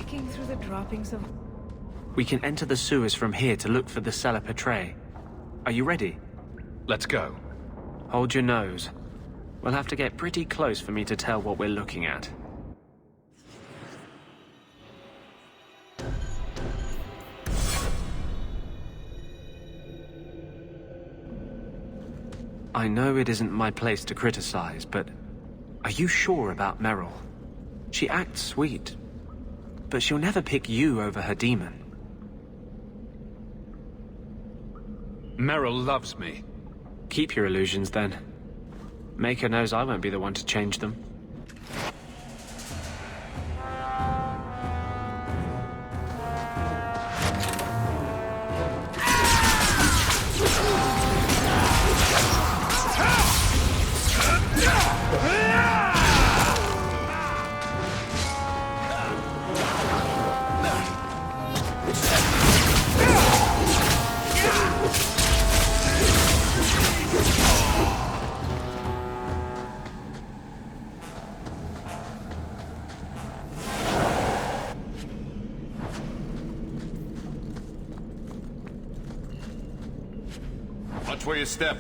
Picking through the droppings of... We can enter the sewers from here to look for the Cella Petrae. Are you ready? Let's go. Hold your nose. We'll have to get pretty close for me to tell what we're looking at. I know it isn't my place to criticize, but are you sure about Meryl? She acts sweet, but she'll never pick you over her demon. Meryl loves me. Keep your illusions, then. Maker knows I won't be the one to change them. Watch where you step.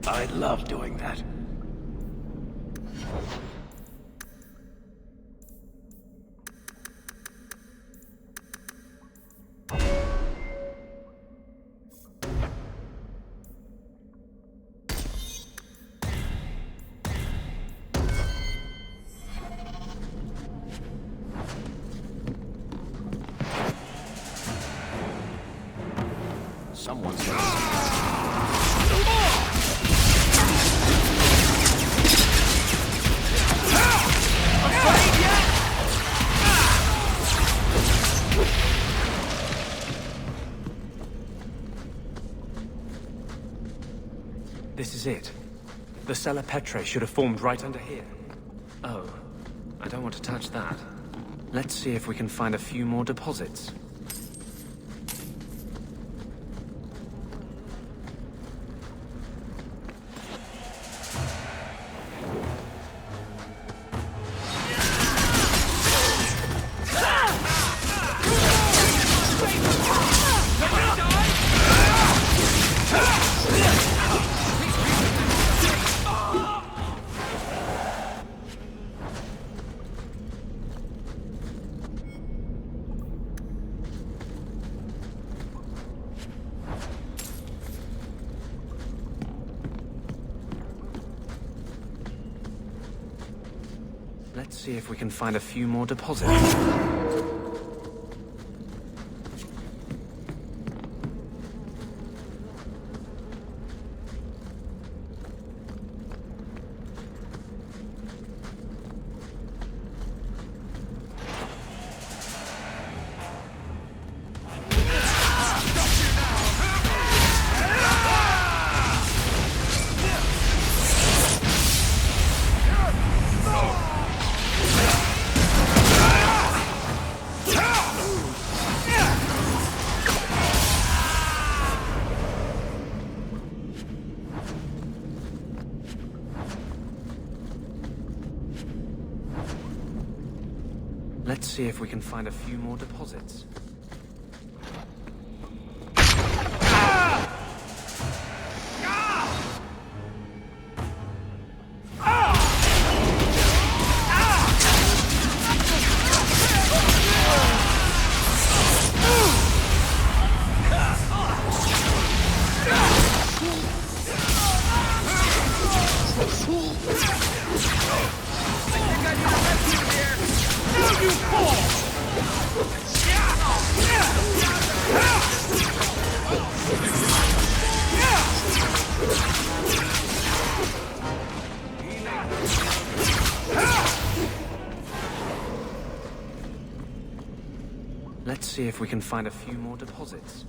I love doing that. Someone's This is it. The Cella Petrae should have formed right under here. Oh, I don't want to touch that. Let's see if we can find a few more deposits. Let's see if we can find a few more deposits. Let's see if we can find a few more deposits. Let's see if we can find a few more deposits.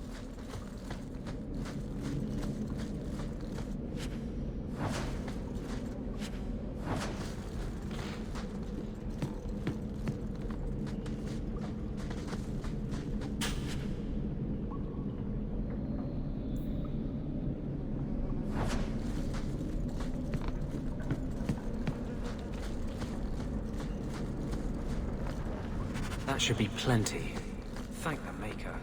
That should be plenty. Thank the Maker.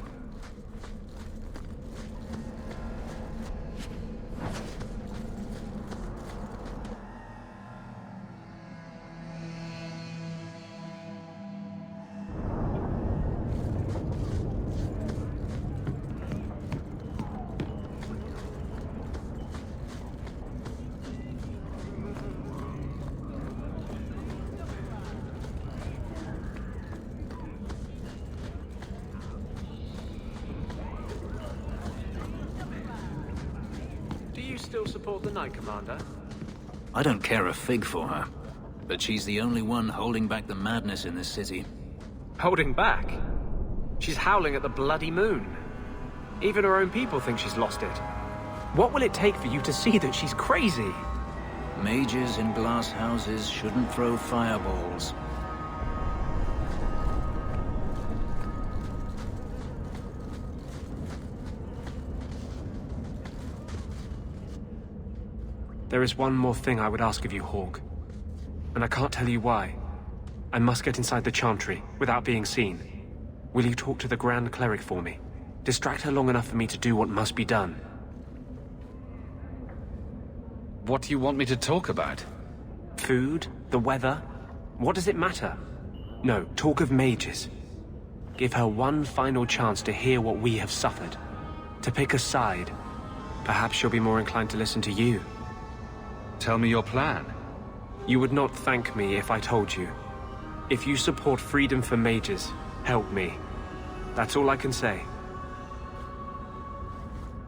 Still support the Knight Commander? I don't care a fig for her, but she's the only one holding back the madness in this city. Holding back? She's howling at the bloody moon. Even her own people think she's lost it. What will it take for you to see that she's crazy? Mages in glass houses shouldn't throw fireballs. There is one more thing I would ask of you, Hawke. And I can't tell you why. I must get inside the Chantry, without being seen. Will you talk to the Grand Cleric for me? Distract her long enough for me to do what must be done. What do you want me to talk about? Food? The weather? What does it matter? No, talk of mages. Give her one final chance to hear what we have suffered. To pick a side. Perhaps she'll be more inclined to listen to you. Tell me your plan. You would not thank me if I told you. If you support freedom for mages, help me. That's all I can say.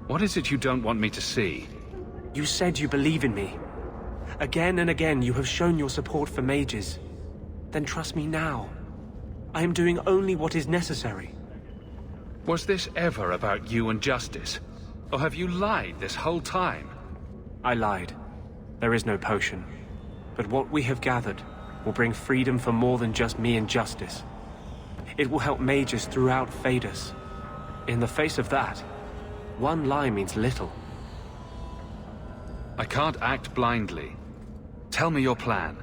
What is it you don't want me to see? You said you believe in me. Again and again you have shown your support for mages. Then trust me now. I am doing only what is necessary. Was this ever about you and justice? Or have you lied this whole time? I lied. There is no potion. But what we have gathered will bring freedom for more than just me and justice. It will help mages throughout Thedas. In the face of that, one lie means little. I can't act blindly. Tell me your plan.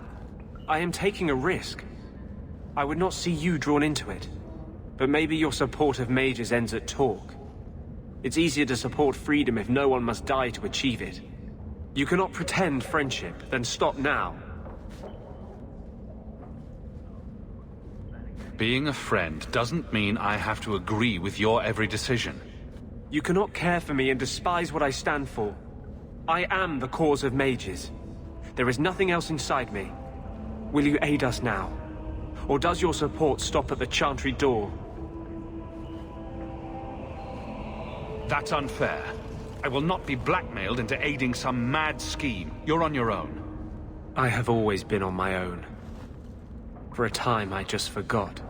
I am taking a risk. I would not see you drawn into it. But maybe your support of mages ends at talk. It's easier to support freedom if no one must die to achieve it. You cannot pretend friendship, then stop now. Being a friend doesn't mean I have to agree with your every decision. You cannot care for me and despise what I stand for. I am the cause of mages. There is nothing else inside me. Will you aid us now? Or does your support stop at the Chantry door? That's unfair. I will not be blackmailed into aiding some mad scheme. You're on your own. I have always been on my own. For a time, I just forgot.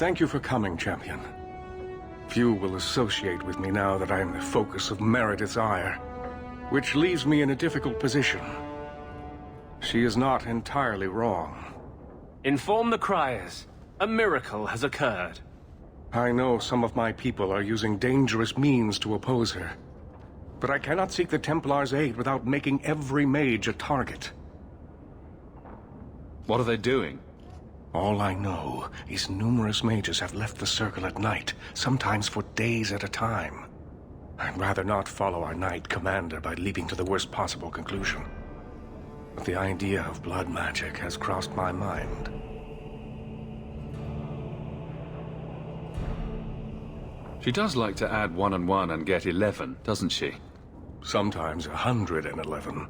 Thank you for coming, champion. Few will associate with me now that I am the focus of Meredith's ire, which leaves me in a difficult position. She is not entirely wrong. Inform the Criers. A miracle has occurred. I know some of my people are using dangerous means to oppose her. But I cannot seek the Templars' aid without making every mage a target. What are they doing? All I know is numerous mages have left the Circle at night, sometimes for days at a time. I'd rather not follow our Knight Commander by leaping to the worst possible conclusion. But the idea of blood magic has crossed my mind. She does like to add 1 and 1 and get 11, doesn't she? Sometimes 111.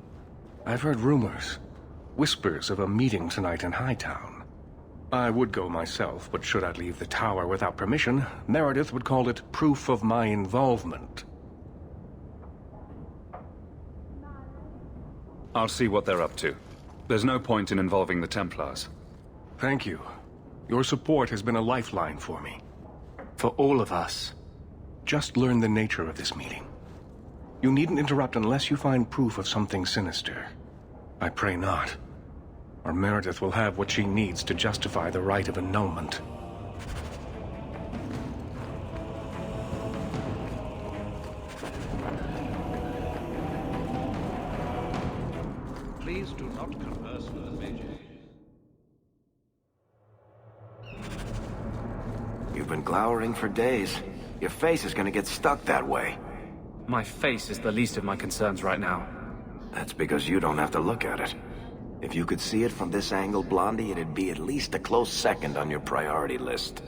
I've heard rumors, whispers of a meeting tonight in Hightown. I would go myself, but should I leave the tower without permission, Meredith would call it proof of my involvement. I'll see what they're up to. There's no point in involving the Templars. Thank you. Your support has been a lifeline for me. For all of us. Just learn the nature of this meeting. You needn't interrupt unless you find proof of something sinister. I pray not. Or Meredith will have what she needs to justify the right of annulment. Please do not converse with the mages. You've been glowering for days. Your face is gonna get stuck that way. My face is the least of my concerns right now. That's because you don't have to look at it. If you could see it from this angle, Blondie, it'd be at least a close second on your priority list.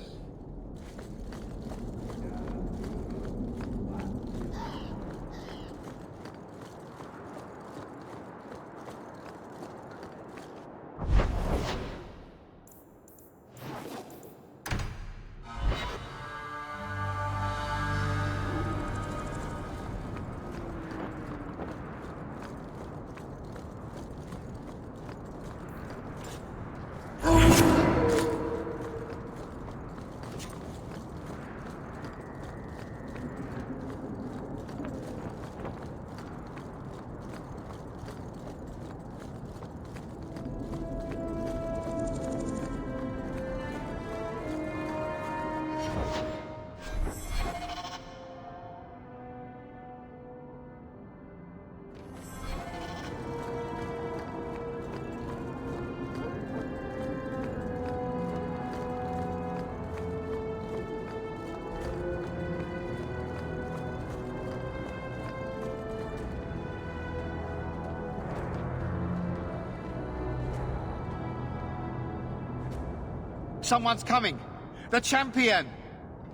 Someone's coming! The champion!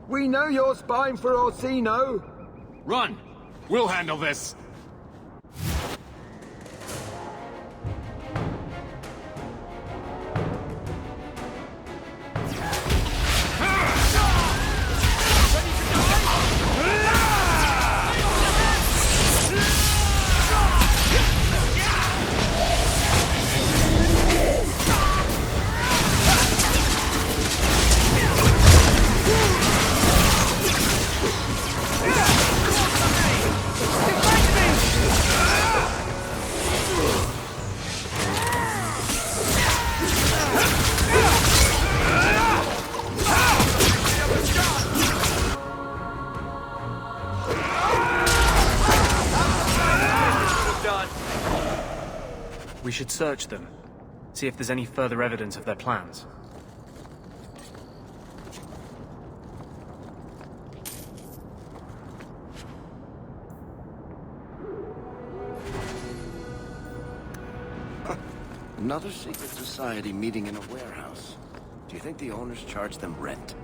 We know you're spying for Orsino! Run! We'll handle this! We should search them. See if there's any further evidence of their plans. Another secret society meeting in a warehouse. Do you think the owners charge them rent?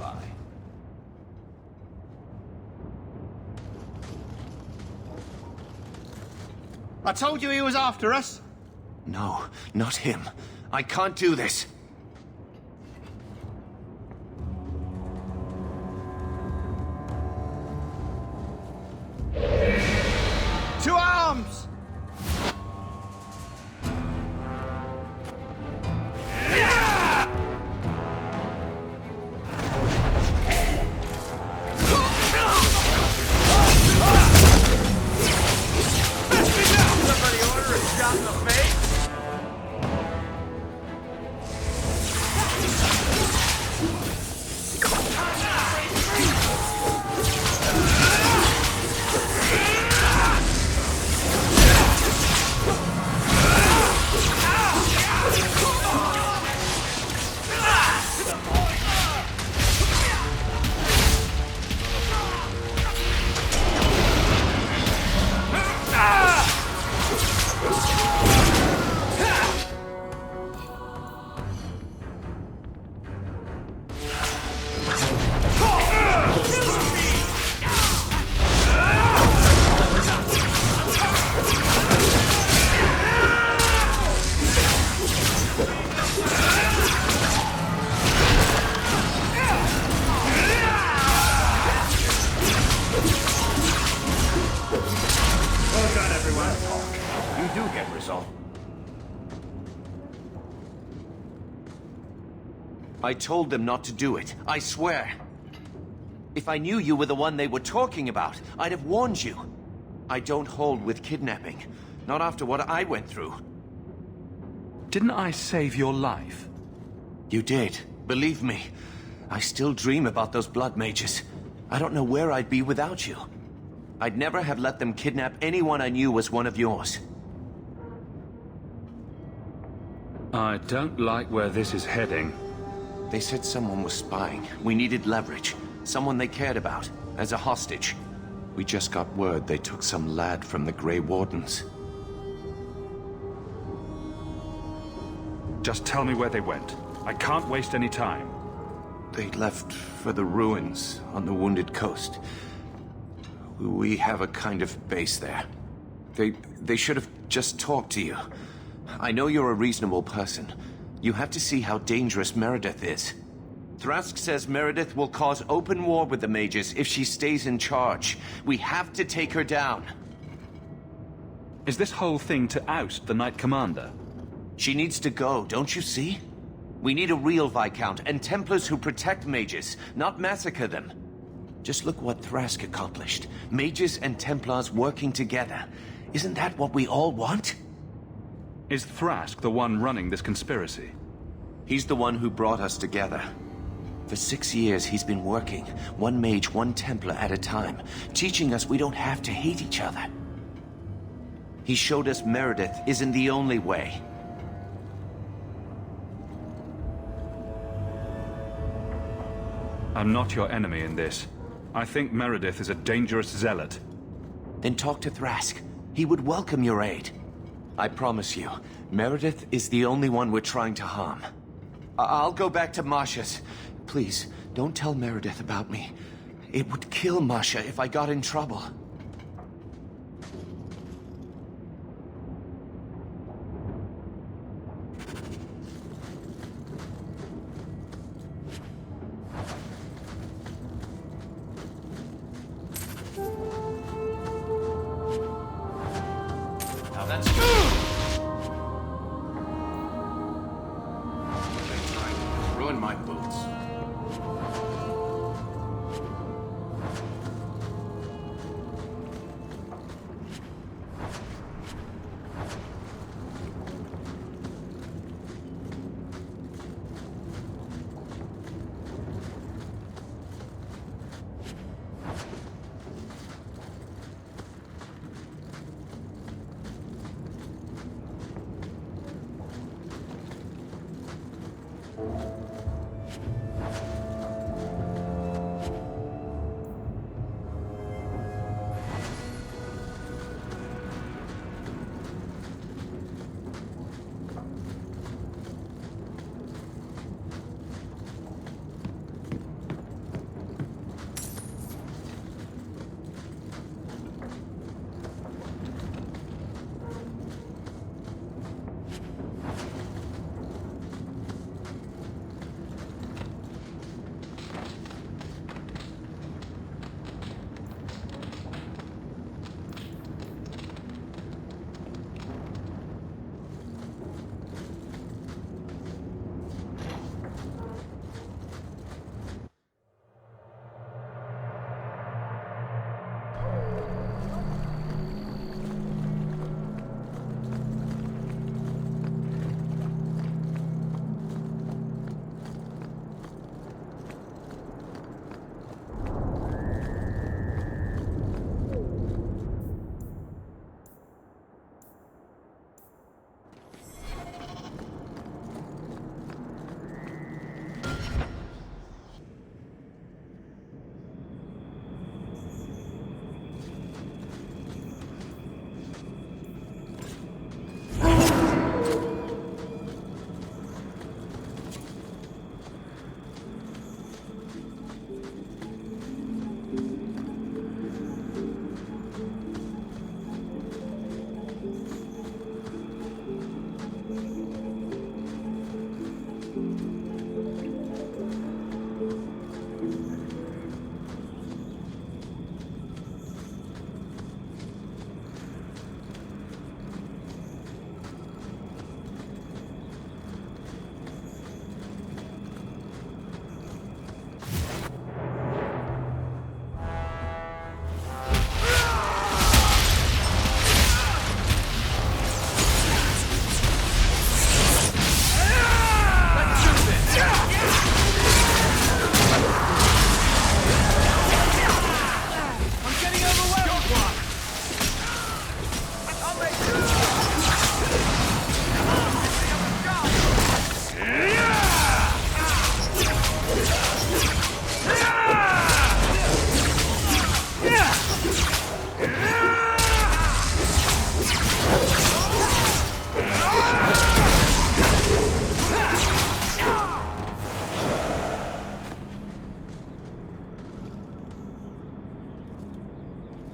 ally. I told you he was after us. No, not him. I can't do this. To arms! Somebody order a shot in the face? Well done, everyone. You do get results. I told them not to do it. I swear. If I knew you were the one they were talking about, I'd have warned you. I don't hold with kidnapping. Not after what I went through. Didn't I save your life? You did. Believe me. I still dream about those blood mages. I don't know where I'd be without you. I'd never have let them kidnap anyone I knew was one of yours. I don't like where this is heading. They said someone was spying. We needed leverage. Someone they cared about. As a hostage. We just got word they took some lad from the Grey Wardens. Just tell me where they went. I can't waste any time. They left for the ruins on the Wounded Coast. We have a kind of base there. They should have just talked to you. I know you're a reasonable person. You have to see how dangerous Meredith is. Thrask says Meredith will cause open war with the mages if she stays in charge. We have to take her down. Is this whole thing to oust the Knight Commander? She needs to go, don't you see? We need a real Viscount and Templars who protect mages, not massacre them. Just look what Thrask accomplished. Mages and Templars working together. Isn't that what we all want? Is Thrask the one running this conspiracy? He's the one who brought us together. For 6 years, he's been working, one mage, one Templar at a time, teaching us we don't have to hate each other. He showed us Meredith isn't the only way. I'm not your enemy in this. I think Meredith is a dangerous zealot. Then talk to Thrask. He would welcome your aid. I promise you, Meredith is the only one we're trying to harm. I'll go back to Masha's. Please, don't tell Meredith about me. It would kill Masha if I got in trouble. Now that's ruin my boots.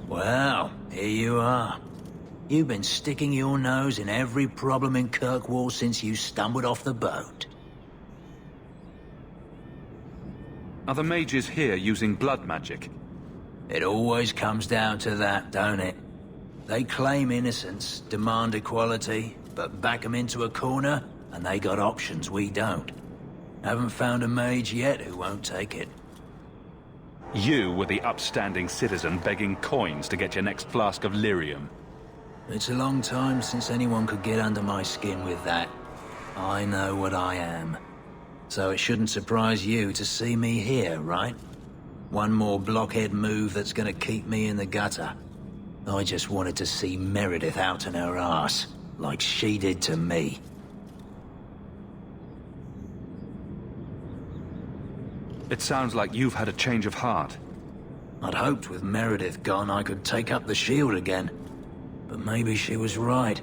Well, here you are. You've been sticking your nose in every problem in Kirkwall since you stumbled off the boat. Are the mages here using blood magic? It always comes down to that, don't it? They claim innocence, demand equality, but back 'em into a corner, and they got options we don't. Haven't found a mage yet who won't take it. You were the upstanding citizen begging coins to get your next flask of lyrium. It's a long time since anyone could get under my skin with that. I know what I am. So it shouldn't surprise you to see me here, right? One more blockhead move that's gonna keep me in the gutter. I just wanted to see Meredith out in her ass, like she did to me. It sounds like you've had a change of heart. I'd hoped with Meredith gone I could take up the shield again. But maybe she was right.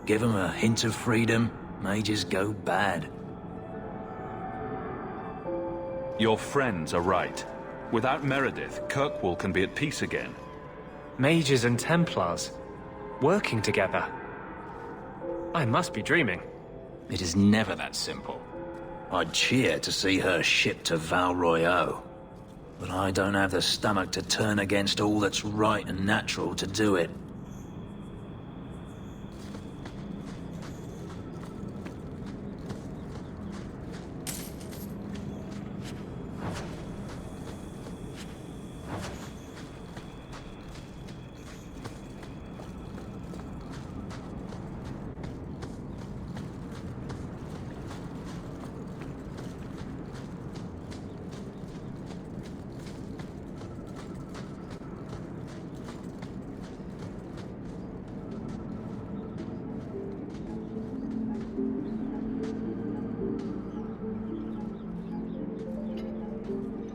Give 'em a hint of freedom, mages go bad. Your friends are right. Without Meredith, Kirkwall can be at peace again. Mages and Templars, working together. I must be dreaming. It is never that simple. I'd cheer to see her shipped to Val Royeaux. But I don't have the stomach to turn against all that's right and natural to do it.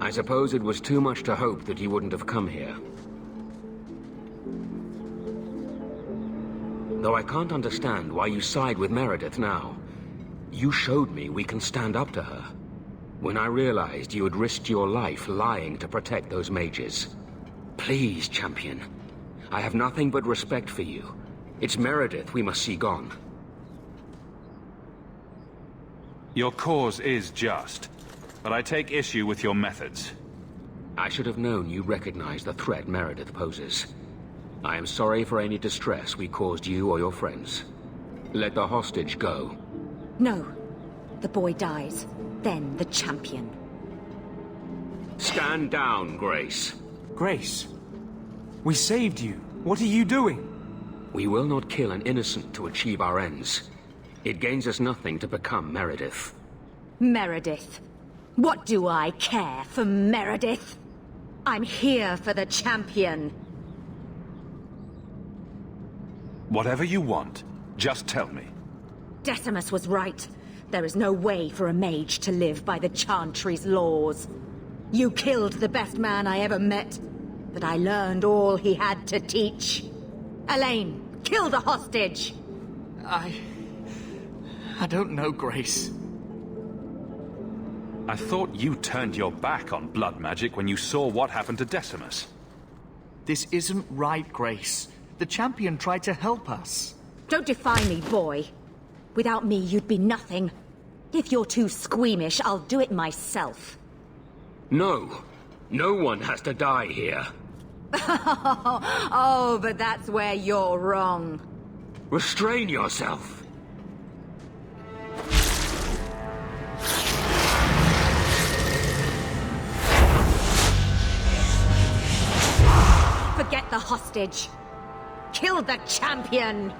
I suppose it was too much to hope that you wouldn't have come here. Though I can't understand why you side with Meredith now. You showed me we can stand up to her. When I realized you had risked your life lying to protect those mages. Please, champion. I have nothing but respect for you. It's Meredith we must see gone. Your cause is just, but I take issue with your methods. I should have known you recognized the threat Meredith poses. I am sorry for any distress we caused you or your friends. Let the hostage go. No. The boy dies. Then the champion. Stand down, Grace. Grace, we saved you. What are you doing? We will not kill an innocent to achieve our ends. It gains us nothing to become Meredith. Meredith. What do I care for Meredith? I'm here for the champion. Whatever you want, just tell me. Decimus was right. There is no way for a mage to live by the Chantry's laws. You killed the best man I ever met, but I learned all he had to teach. Elaine, kill the hostage! I don't know, Grace. I thought you turned your back on blood magic when you saw what happened to Decimus. This isn't right, Grace. The champion tried to help us. Don't defy me, boy. Without me, you'd be nothing. If you're too squeamish, I'll do it myself. No. No one has to die here. Oh, but that's where you're wrong. Restrain yourself. Forget the hostage. Kill the champion!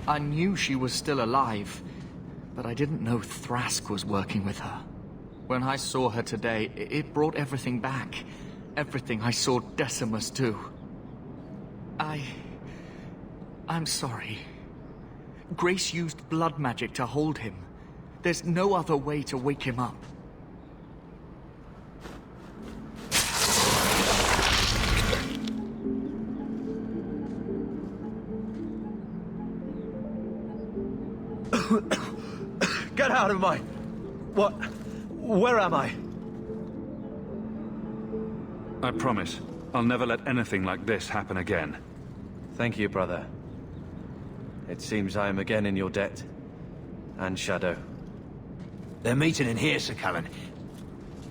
I knew she was still alive, but I didn't know Thrask was working with her. When I saw her today, it brought everything back. Everything I saw Decimus do. I'm sorry. Grace used blood magic to hold him. There's no other way to wake him up. Get out of my... What? Where am I? I promise, I'll never let anything like this happen again. Thank you, brother. It seems I am again in your debt. And Shadow. They're meeting in here, Sir Callan.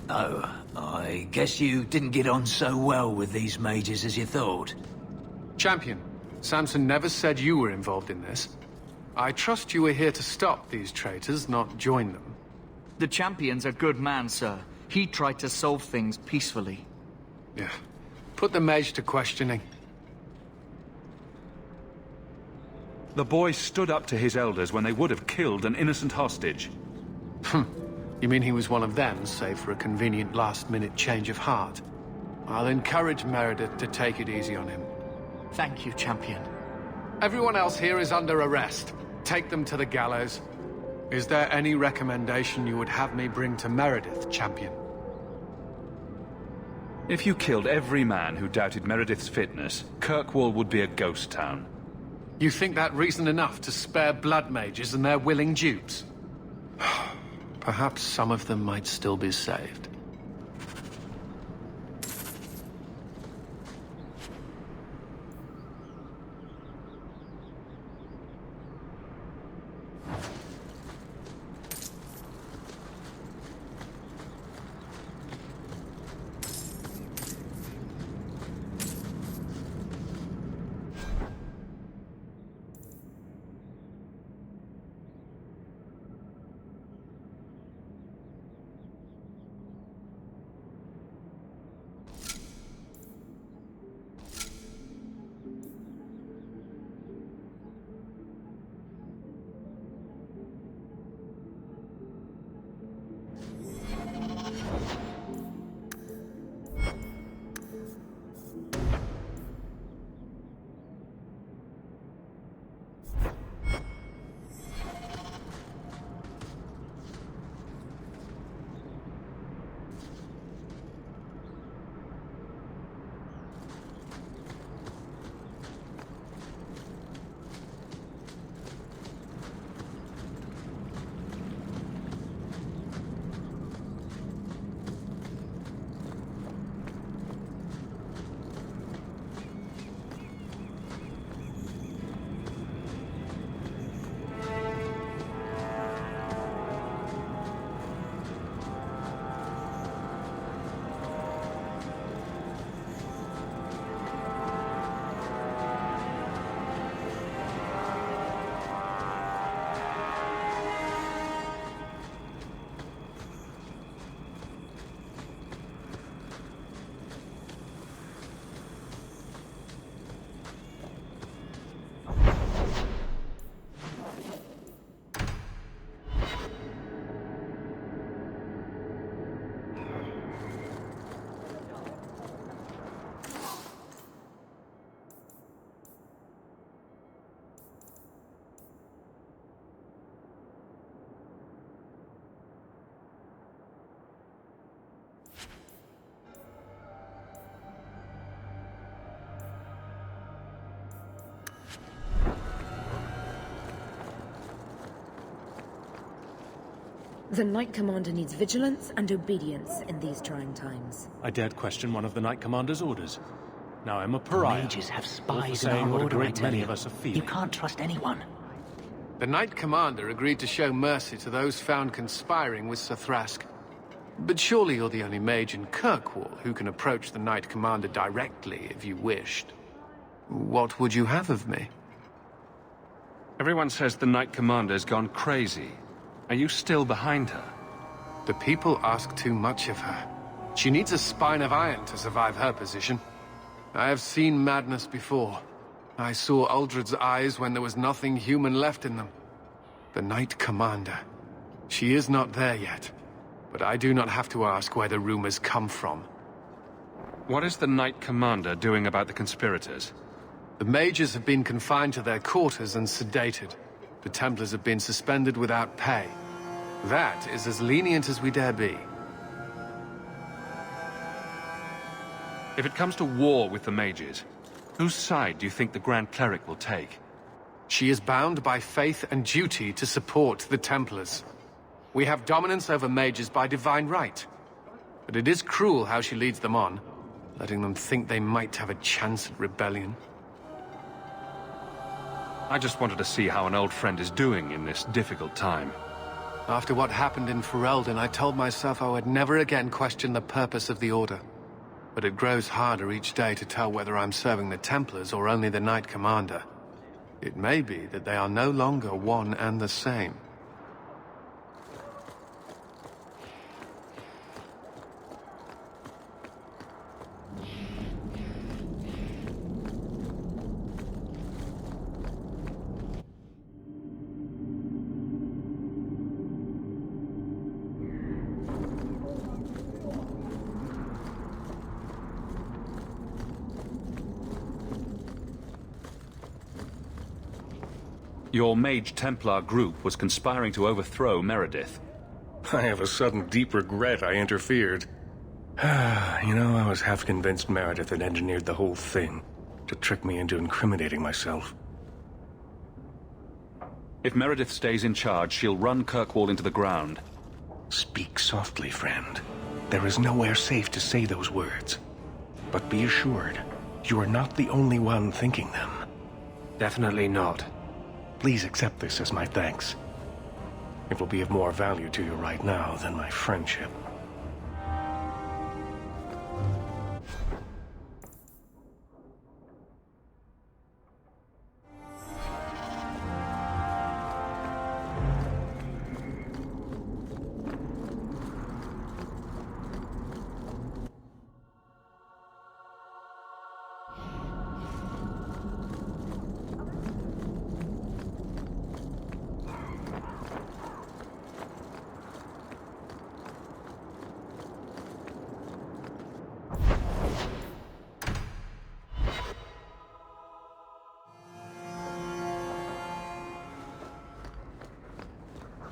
Oh, I guess you didn't get on so well with these mages as you thought. Champion, Samson never said you were involved in this. I trust you were here to stop these traitors, not join them. The Champion's a good man, sir. He tried to solve things peacefully. Yeah. Put the mage to questioning. The boy stood up to his elders when they would have killed an innocent hostage. You mean he was one of them, save for a convenient last-minute change of heart? I'll encourage Meredith to take it easy on him. Thank you, Champion. Everyone else here is under arrest. Take them to the gallows. Is there any recommendation you would have me bring to Meredith, Champion? If you killed every man who doubted Meredith's fitness, Kirkwall would be a ghost town. You think that reason enough to spare blood mages and their willing dupes? Perhaps some of them might still be saved. The Knight Commander needs vigilance and obedience in these trying times. I dared question one of the Knight Commander's orders. Now I'm a pariah. Mages have All for spies in saying our what a order, I great tell many you. of us are feeling. You can't trust anyone. The Knight Commander agreed to show mercy to those found conspiring with Sir Thrask. But surely you're the only mage in Kirkwall who can approach the Knight Commander directly if you wished. What would you have of me? Everyone says the Knight Commander's gone crazy. Are you still behind her? The people ask too much of her. She needs a spine of iron to survive her position. I have seen madness before. I saw Uldred's eyes when there was nothing human left in them. The Knight Commander. She is not there yet, but I do not have to ask where the rumors come from. What is the Knight Commander doing about the conspirators? The mages have been confined to their quarters and sedated. The Templars have been suspended without pay. That is as lenient as we dare be. If it comes to war with the mages, whose side do you think the Grand Cleric will take? She is bound by faith and duty to support the Templars. We have dominance over mages by divine right. But it is cruel how she leads them on, letting them think they might have a chance at rebellion. I just wanted to see how an old friend is doing in this difficult time. After what happened in Ferelden, I told myself I would never again question the purpose of the Order. But it grows harder each day to tell whether I'm serving the Templars or only the Knight Commander. It may be that they are no longer one and the same. Your Mage Templar group was conspiring to overthrow Meredith. I have a sudden deep regret I interfered. You know, I was half convinced Meredith had engineered the whole thing to trick me into incriminating myself. If Meredith stays in charge, she'll run Kirkwall into the ground. Speak softly, friend. There is nowhere safe to say those words. But be assured, you are not the only one thinking them. Definitely not. Please accept this as my thanks. It will be of more value to you right now than my friendship.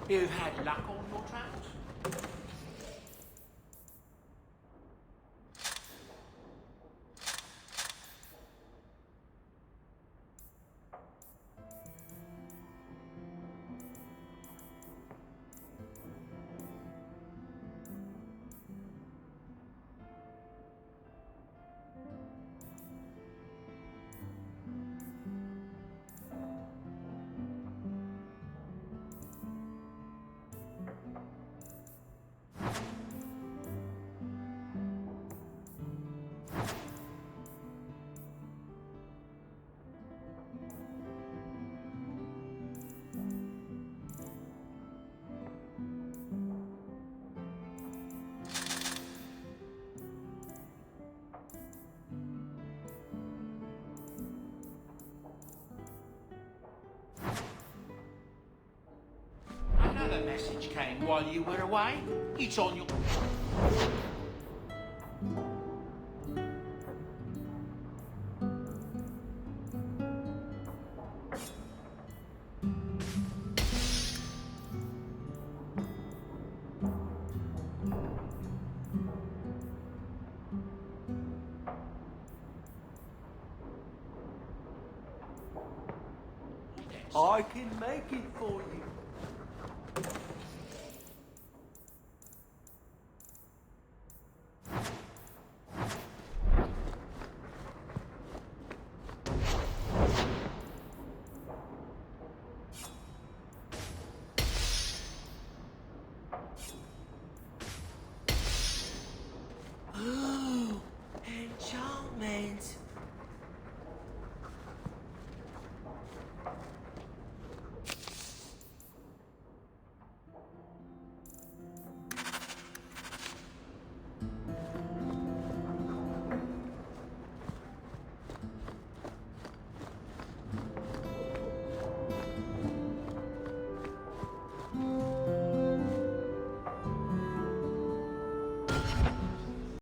You've had luck on your travels? Another message came while you were away. It's on your... I can make it for you.